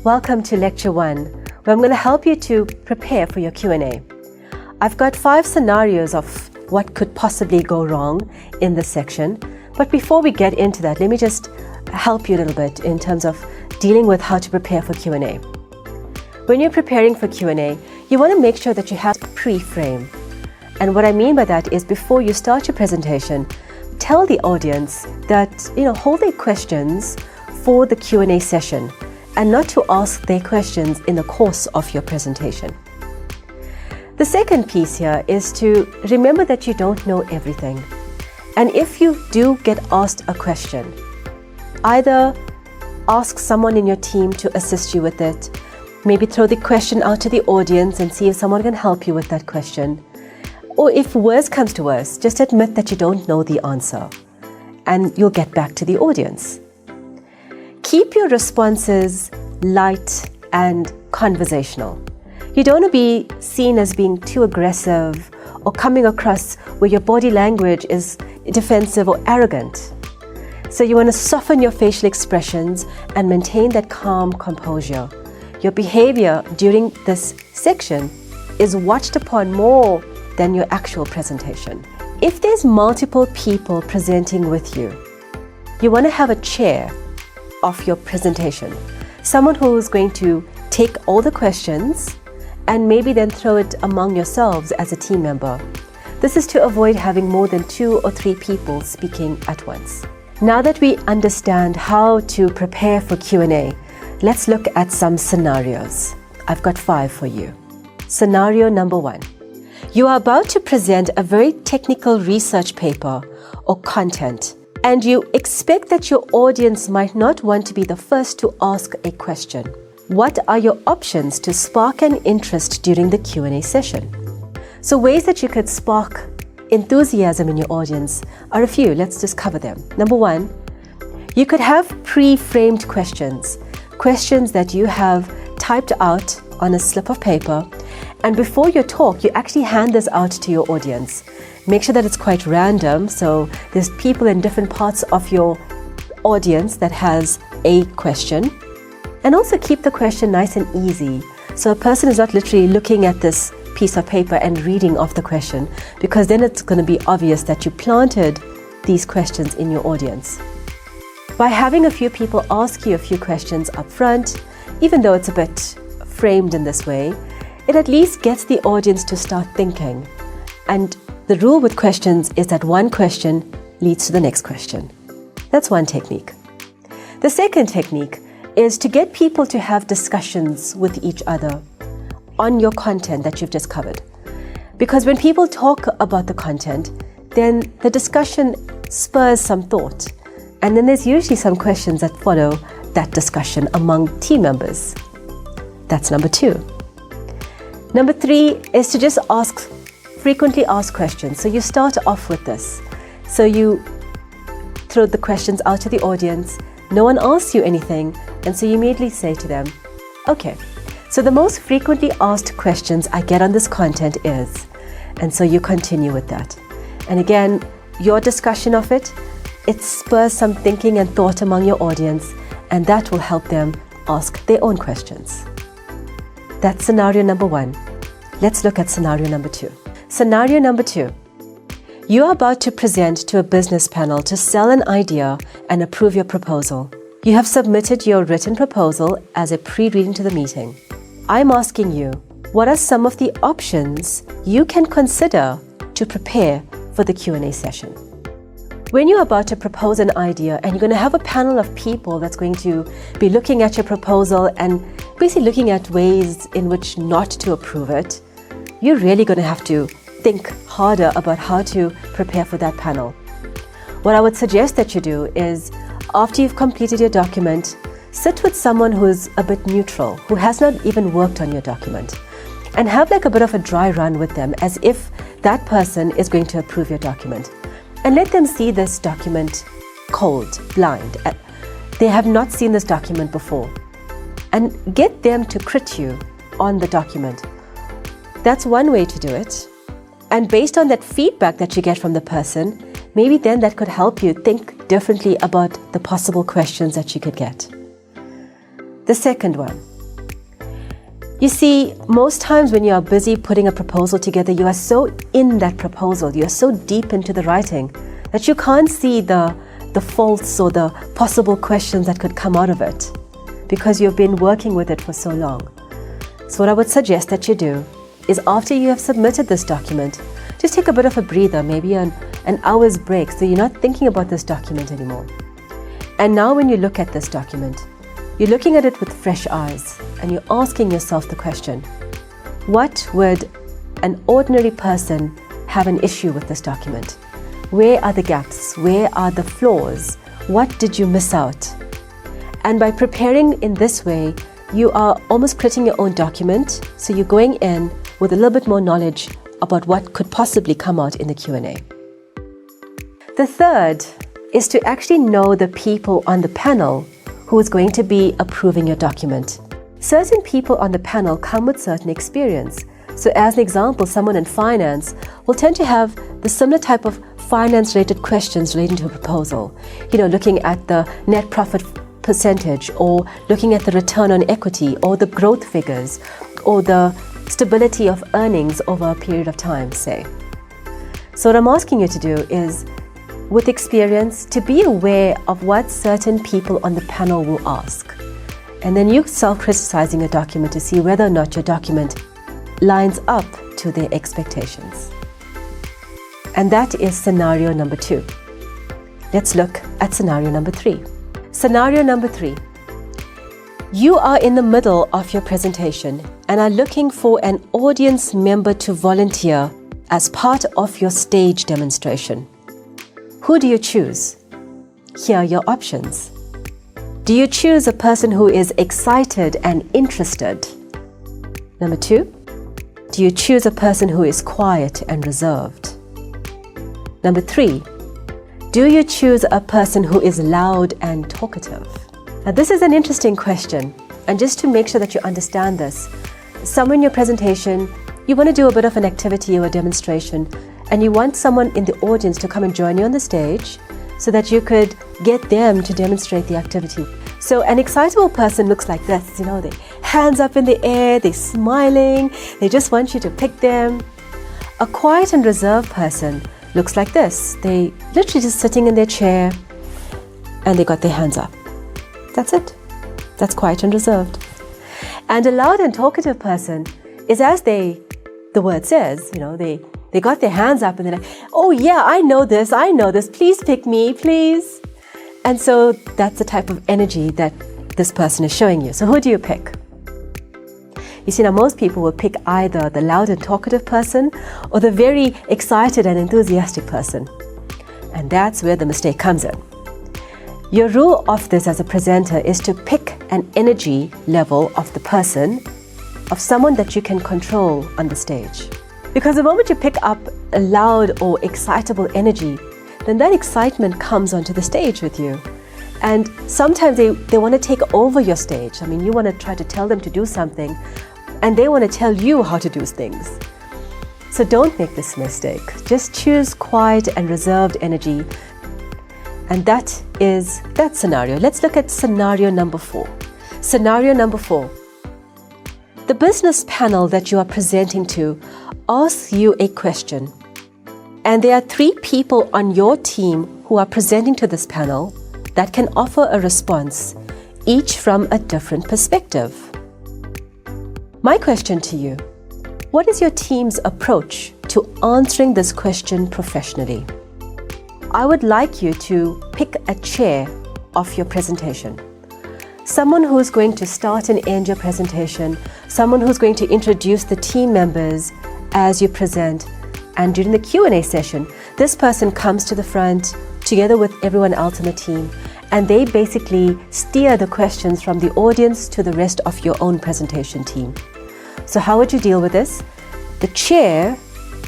Welcome to Lecture 1, where I'm going to help you to prepare for your Q&A. I've got 5 scenarios of what could possibly go wrong in this section. But before we get into that, let me just help you a little bit in terms of dealing with how to prepare for Q&A. When you're preparing for Q&A, you want to make sure that you have a pre-frame. And what I mean by that is before you start your presentation, tell the audience that, hold their questions for the Q&A session and not to ask their questions in the course of your presentation. The second piece here is to remember that you don't know everything. And if you do get asked a question, either ask someone in your team to assist you with it, maybe throw the question out to the audience and see if someone can help you with that question. Or if worse comes to worse, just admit that you don't know the answer and you'll get back to the audience. Keep your responses light and conversational. You don't want to be seen as being too aggressive or coming across where your body language is defensive or arrogant. So you want to soften your facial expressions and maintain that calm composure. Your behavior during this section is watched upon more than your actual presentation. If there's multiple people presenting with you, you want to have a chair of your presentation. Someone who is going to take all the questions and maybe then throw it among yourselves as a team member. This is to avoid having more than 2 or 3 people speaking at once. Now that we understand how to prepare for Q&A, let's look at some scenarios. I've got 5 for you. Scenario number 1. You are about to present a very technical research paper or content, and you expect that your audience might not want to be the first to ask a question. What are your options to spark an interest during the Q&A session? So ways that you could spark enthusiasm in your audience are a few. Let's just cover them. Number 1, you could have pre-framed questions that you have typed out on a slip of paper, and before your talk, you actually hand this out to your audience. Make sure that it's quite random, so there's people in different parts of your audience that has a question. And also keep the question nice and easy, so a person is not literally looking at this piece of paper and reading off the question, because then it's going to be obvious that you planted these questions in your audience. By having a few people ask you a few questions up front, even though it's a bit framed in this way, it at least gets the audience to start thinking. And the rule with questions is that one question leads to the next question. That's one technique. The second technique is to get people to have discussions with each other on your content that you've just covered. Because when people talk about the content, then the discussion spurs some thought. And then there's usually some questions that follow that discussion among team members. That's number 2. Number 3 is to just frequently ask questions. So you start off with this. So you throw the questions out to the audience. No one asks you anything. And so you immediately say to them, okay, so the most frequently asked questions I get on this content is, and so you continue with that. And again, your discussion of it spurs some thinking and thought among your audience, and that will help them ask their own questions. That's scenario number 1. Let's look at scenario number 2. Scenario number 2. You are about to present to a business panel to sell an idea and approve your proposal. You have submitted your written proposal as a pre-reading to the meeting. I'm asking you, what are some of the options you can consider to prepare for the Q&A session? When you're about to propose an idea and you're going to have a panel of people that's going to be looking at your proposal and basically looking at ways in which not to approve it, you're really going to have to think harder about how to prepare for that panel. What I would suggest that you do is, after you've completed your document, sit with someone who's a bit neutral, who has not even worked on your document, and have like a bit of a dry run with them as if that person is going to approve your document. And let them see this document cold, blind. They have not seen this document before. And get them to crit you on the document. That's one way to do it. And based on that feedback that you get from the person, maybe then that could help you think differently about the possible questions that you could get. The second one, You see, most times when you are busy putting a proposal together, you are so in that proposal, you are so deep into the writing that you can't see the faults or the possible questions that could come out of it because you've been working with it for so long. So what I would suggest that you do is after you have submitted this document, just take a bit of a breather, maybe an hour's break, so you're not thinking about this document anymore. And now when you look at this document, you're looking at it with fresh eyes and you're asking yourself the question, what would an ordinary person have an issue with this document? Where are the gaps? Where are the flaws? What did you miss out? And by preparing in this way, you are almost creating your own document, so you're going in with a little bit more knowledge about what could possibly come out in the Q&A. The third is to actually know the people on the panel who is going to be approving your document. Certain people on the panel come with certain experience. So as an example, someone in finance will tend to have the similar type of finance-related questions relating to a proposal. Looking at the net profit percentage, or looking at the return on equity, or the growth figures, or the stability of earnings over a period of time, say. So what I'm asking you to do is, with experience, to be aware of what certain people on the panel will ask. And then you self-criticizing a document to see whether or not your document lines up to their expectations. And that is scenario number 2. Let's look at scenario number 3. Scenario number 3. You are in the middle of your presentation and are looking for an audience member to volunteer as part of your stage demonstration. Who do you choose? Here are your options. Do you choose a person who is excited and interested? Number 2, do you choose a person who is quiet and reserved? Number 3, do you choose a person who is loud and talkative? Now this is an interesting question, and just to make sure that you understand this, somewhere in your presentation, you want to do a bit of an activity or a demonstration, and you want someone in the audience to come and join you on the stage so that you could get them to demonstrate the activity. So an excitable person looks like this, they hands up in the air, they're smiling, they just want you to pick them. A quiet and reserved person looks like this. They literally just sitting in their chair and they got their hands up. That's it. That's quiet and reserved. And a loud and talkative person is as the word says, they got their hands up and they're like, oh yeah, I know this, please pick me, please. And so that's the type of energy that this person is showing you. So who do you pick? You see, now most people will pick either the loud and talkative person or the very excited and enthusiastic person. And that's where the mistake comes in. Your rule of this as a presenter is to pick an energy level of the person, of someone that you can control on the stage. Because the moment you pick up a loud or excitable energy, then that excitement comes onto the stage with you. And sometimes they want to take over your stage. You want to try to tell them to do something, and they want to tell you how to do things. So don't make this mistake. Just choose quiet and reserved energy. And that is that scenario. Let's look at scenario number 4. Scenario number 4. The business panel that you are presenting to asks you a question. And there are 3 people on your team who are presenting to this panel that can offer a response, each from a different perspective. My question to you, what is your team's approach to answering this question professionally? I would like you to pick a chair of your presentation. Someone who is going to start and end your presentation, someone who's going to introduce the team members as you present, and during the Q&A session, this person comes to the front together with everyone else on the team, and they basically steer the questions from the audience to the rest of your own presentation team. So how would you deal with this? The chair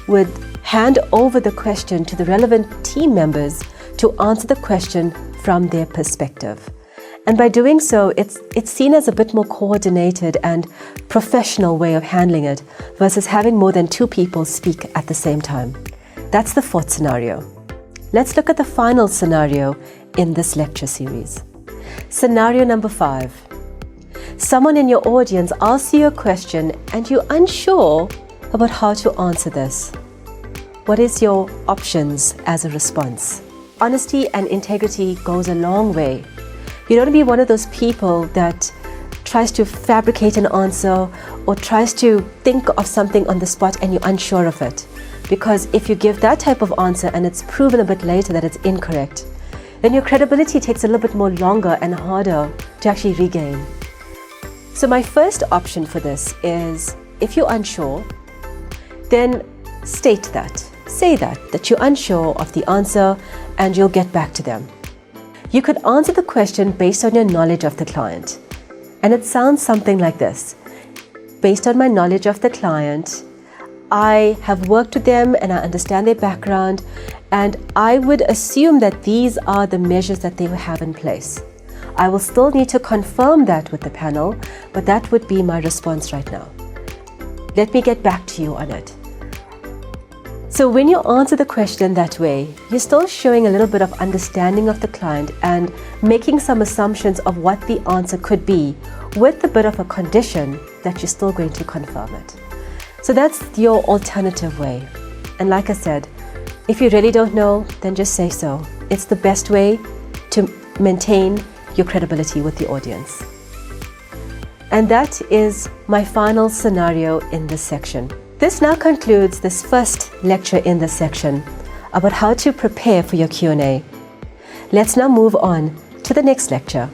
would hand over the question to the relevant team members to answer the question from their perspective. And by doing so, it's seen as a bit more coordinated and professional way of handling it versus having more than 2 people speak at the same time. That's the 4th scenario. Let's look at the final scenario in this lecture series. Scenario number 5. Someone in your audience asks you a question and you're unsure about how to answer this. What is your options as a response? Honesty and integrity goes a long way. You don't want to be one of those people that tries to fabricate an answer or tries to think of something on the spot and you're unsure of it. Because if you give that type of answer and it's proven a bit later that it's incorrect, then your credibility takes a little bit more longer and harder to actually regain. So my first option for this is, if you're unsure, then state that. Say that you're unsure of the answer and you'll get back to them. You could answer the question based on your knowledge of the client. And it sounds something like this. Based on my knowledge of the client, I have worked with them and I understand their background, and I would assume that these are the measures that they will have in place. I will still need to confirm that with the panel, but that would be my response right now. Let me get back to you on it. So when you answer the question that way, you're still showing a little bit of understanding of the client and making some assumptions of what the answer could be, with a bit of a condition that you're still going to confirm it. So that's your alternative way. And like I said, if you really don't know, then just say so. It's the best way to maintain your credibility with the audience. And that is my final scenario in this section. This now concludes this first lecture in this section about how to prepare for your Q&A. Let's now move on to the next lecture.